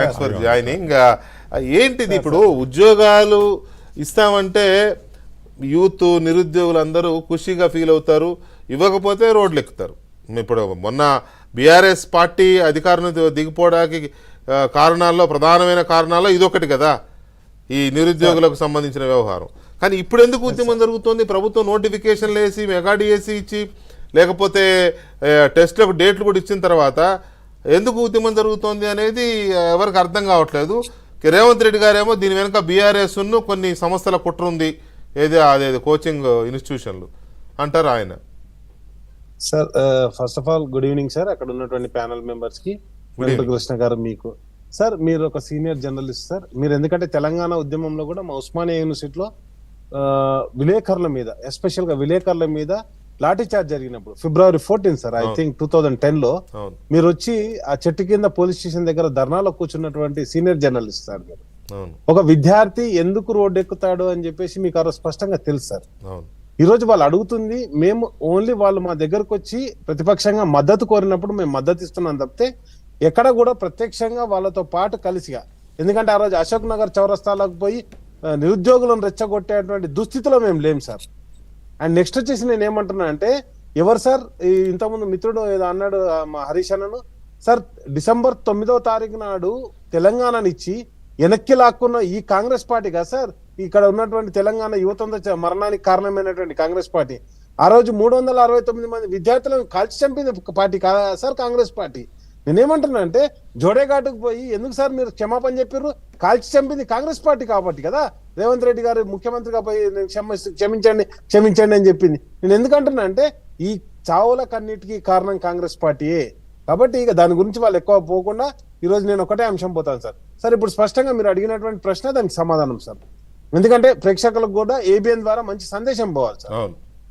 Thanks for joining. ఏంటిది ఇప్పుడు ఉద్యోగాలు ఇస్తామంటే యూత్ నిరుద్యోగులు అందరూ ఖుషిగా ఫీల్ అవుతారు, ఇవ్వకపోతే రోడ్లు ఎక్కుతారు. ఇప్పుడు మొన్న బీఆర్ఎస్ పార్టీ అధికారం దిగిపోవడానికి కారణాల్లో ప్రధానమైన కారణాల్లో ఇదొకటి కదా, ఈ నిరుద్యోగులకు సంబంధించిన వ్యవహారం. కానీ ఇప్పుడు ఎందుకు ఉద్యమం జరుగుతుంది? ప్రభుత్వం నోటిఫికేషన్లు వేసి మెగా డిఎస్సి ఇచ్చి లేకపోతే టెస్ట్లకు డేట్లు కూడా ఇచ్చిన తర్వాత ఎందుకు ఉద్యమం జరుగుతోంది అనేది ఎవరికి అర్థం కావట్లేదు. రేవంత్ రెడ్డి గారేమో దీని వెనుక బీఆర్ఎస్ కొన్ని సంస్థల కుట్ర ఉంది, అదేది కోచింగ్ ఇన్స్టిట్యూషన్లు అంటారు ఆయన. Sir first of all good evening sir, అక్కడ ఉన్నటువంటి ప్యానల్ మెంబర్స్ కి. కృష్ణ గారు మీకు సార్, మీరు ఒక సీనియర్ జర్నలిస్ట్ సార్. మీరు ఎందుకంటే తెలంగాణ ఉద్యమంలో కూడా మా ఉస్మానియా యూనివర్సిటీలో విలేకరుల మీద, ఎస్పెషల్ గా విలేకరుల మీద లాఠీ చార్జ్ జరిగినప్పుడు February 14 సార్, ఐ థింక్ 2010 లో మీరు వచ్చి ఆ చెట్టు కింద పోలీస్ స్టేషన్ దగ్గర ధర్నాలో కూర్చున్నటువంటి సీనియర్ జర్నలిస్ట్ సార్. మీరు ఒక విద్యార్థి ఎందుకు రోడ్డు ఎక్కుతాడు అని చెప్పేసి మీకు ఆ రోజు స్పష్టంగా తెలుసు సార్. ఈ రోజు వాళ్ళు అడుగుతుంది, మేము ఓన్లీ వాళ్ళు మా దగ్గరకు వచ్చి ప్రతిపక్షంగా మద్దతు కోరినప్పుడు మేము మద్దతు ఇస్తున్నాం తప్పితే ఎక్కడ కూడా ప్రత్యక్షంగా వాళ్ళతో పాటు కలిసిగా, ఎందుకంటే ఆ రోజు అశోక్ నగర్ చౌరస్తాలకు పోయి నిరుద్యోగులను రెచ్చగొట్టేటువంటి దుస్థితిలో మేము లేం సార్. అండ్ నెక్స్ట్ వచ్చేసి నేను ఏమంటున్నా అంటే, ఎవరు సార్ ఇంతకుముందు మిత్రుడు ఏదో అన్నాడు మా హరీష్ అన్నను సార్, December 9వ తారీఖు నాడు తెలంగాణనిచ్చి వెనక్కి లాక్కున్న ఈ కాంగ్రెస్ పార్టీ కదా సార్, ఇక్కడ ఉన్నటువంటి తెలంగాణ యువత మరణానికి కారణమైనటువంటి కాంగ్రెస్ పార్టీ. ఆ రోజు 369 మంది విద్యార్థులను కాల్చి చంపింది పార్టీ కాదా సార్ కాంగ్రెస్ పార్టీ. నేనేమంటున్నా అంటే, జోడేఘాటుకు పోయి ఎందుకు సార్ మీరు క్షమాపణ చెప్పారు? కాల్చి చంపింది కాంగ్రెస్ పార్టీ కాబట్టి కదా రేవంత్ రెడ్డి గారు ముఖ్యమంత్రిగా పోయి క్షమించండి క్షమించండి అని చెప్పింది. నేను ఎందుకంటున్నా అంటే, ఈ చావులకన్నిటికీ కారణం కాంగ్రెస్ పార్టీయే కాబట్టి ఇక దాని గురించి వాళ్ళు ఎక్కువ పోకుండా ఈ రోజు నేను ఒకటే అంశం పోతాను సార్. సార్ ఇప్పుడు స్పష్టంగా మీరు అడిగినటువంటి ప్రశ్న, దానికి సమాధానం సార్. ఎందుకంటే ప్రేక్షకులకు కూడా ABN ద్వారా మంచి సందేశం పోవాలి సార్.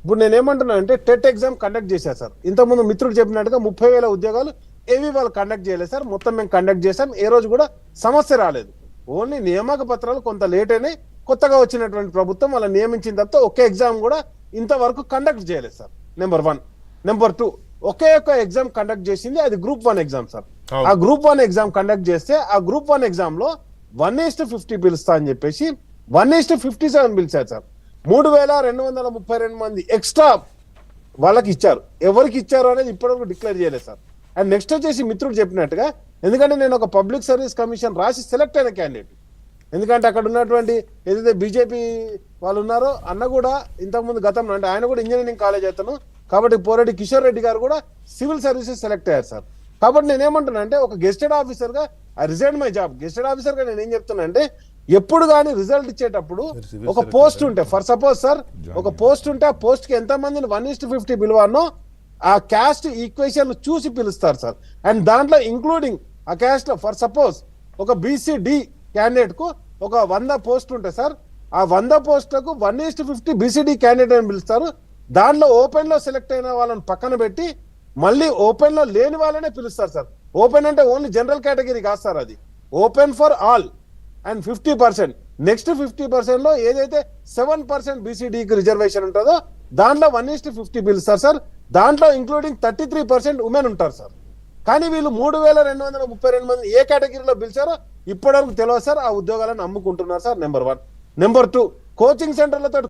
ఇప్పుడు నేనేమంటున్నా అంటే, టెట్ ఎగ్జామ్ కండక్ట్ చేశారు సార్. ఇంతకుముందు మిత్రుడు చెప్పినట్టుగా 30,000 ఉద్యోగాలు ఏవి వాళ్ళు కండక్ట్ చేయలేదు సార్. మొత్తం మేము కండక్ట్ చేశాం, ఏ రోజు కూడా సమస్య రాలేదు. ఓన్లీ నియామక పత్రాలు కొంత లేట్ అయినాయి, కొత్తగా వచ్చినటువంటి ప్రభుత్వం వాళ్ళని నియమించిన తర్వాత ఒకే ఎగ్జామ్ కూడా ఇంతవరకు కండక్ట్ చేయలేదు సార్. నెంబర్ 1. నెంబర్ 2, ఒకే ఒక్క ఎగ్జామ్ కండక్ట్ చేసింది, అది Group 1 ఎగ్జామ్ సార్. ఆ Group 1 ఎగ్జామ్ కండక్ట్ చేస్తే ఆ Group 1 ఎగ్జామ్ లో 1:50 పిలుస్తా అని చెప్పేసి 1:57 పిలిచారు సార్. 3,232 మంది ఎక్స్ట్రా వాళ్ళకి ఇచ్చారు. ఎవరికి ఇచ్చారు అనేది ఇప్పటివరకు డిక్లేర్ చేయలేదు సార్. అండ్ నెక్స్ట్ వచ్చేసి మిత్రుడు చెప్పినట్టుగా, ఎందుకంటే నేను ఒక పబ్లిక్ సర్వీస్ కమిషన్ రాసి సెలెక్ట్ అయిన క్యాండిడేట్. ఎందుకంటే అక్కడ ఉన్నటువంటి ఏదైతే బీజేపీ వాళ్ళు ఉన్నారో అన్న కూడా ఇంతకుముందు గతంలో, అంటే ఆయన కూడా ఇంజనీరింగ్ కాలేజ్ అవుతాను కాబట్టి పోరెడ్డి కిషోర్ రెడ్డి గారు కూడా సివిల్ సర్వీసెస్ సెలెక్ట్ అయ్యారు సార్. కాబట్టి నేనేమంటున్నా అంటే, ఒక గెస్టెడ్ ఆఫీసర్ గా I resign my job. గెస్టెడ్ officer గా నేను ఏం చెప్తున్నా అంటే, ఎప్పుడు కానీ రిజల్ట్ ఇచ్చేటప్పుడు ఒక పోస్ట్ ఉంటే, ఫర్ సపోజ్ సార్ ఒక పోస్ట్ ఉంటే ఆ పోస్ట్ కి ఎంత మందిని 1:50 పిలువానో ఆ క్యాస్ట్ ఈక్వేషన్ చూసి పిలుస్తారు సార్. అండ్ దాంట్లో ఇంక్లూడింగ్ ఆ క్యాస్ట్ లో ఫర్ సపోజ్ ఒక BCD క్యాండిడేట్ కు ఒక 100 పోస్ట్ ఉంటాయి సార్. ఆ 100 పోస్టులకు 1:50 BCD క్యాండిడేట్ అని పిలుస్తారు. దాంట్లో ఓపెన్ లో సెలెక్ట్ అయిన వాళ్ళని పక్కన పెట్టి మళ్ళీ ఓపెన్ లో లేని వాళ్ళనే పిలుస్తారు సార్. ఓపెన్ అంటే ఓన్లీ జనరల్ కేటగిరీ కాదు సార్, అది open for all. And 50%, next 50% లో ఏదైతే 7% BCDకి రిజర్వేషన్ ఉంటుందో దాంట్లో 1:50 పిలుస్తారు సార్. దాంట్లో ఇంక్లూడింగ్ 33% ఉమెన్ ఉంటారు సార్. కానీ వీళ్ళు 3,232 మంది ఏ కేటగిరీలో పిలిచారో ఇప్పటివరకు తెలియదు సార్. ఆ ఉద్యోగాలను అమ్ముకుంటున్నారు సార్. నెంబర్ 1. Number 2, coaching సెంటర్లతో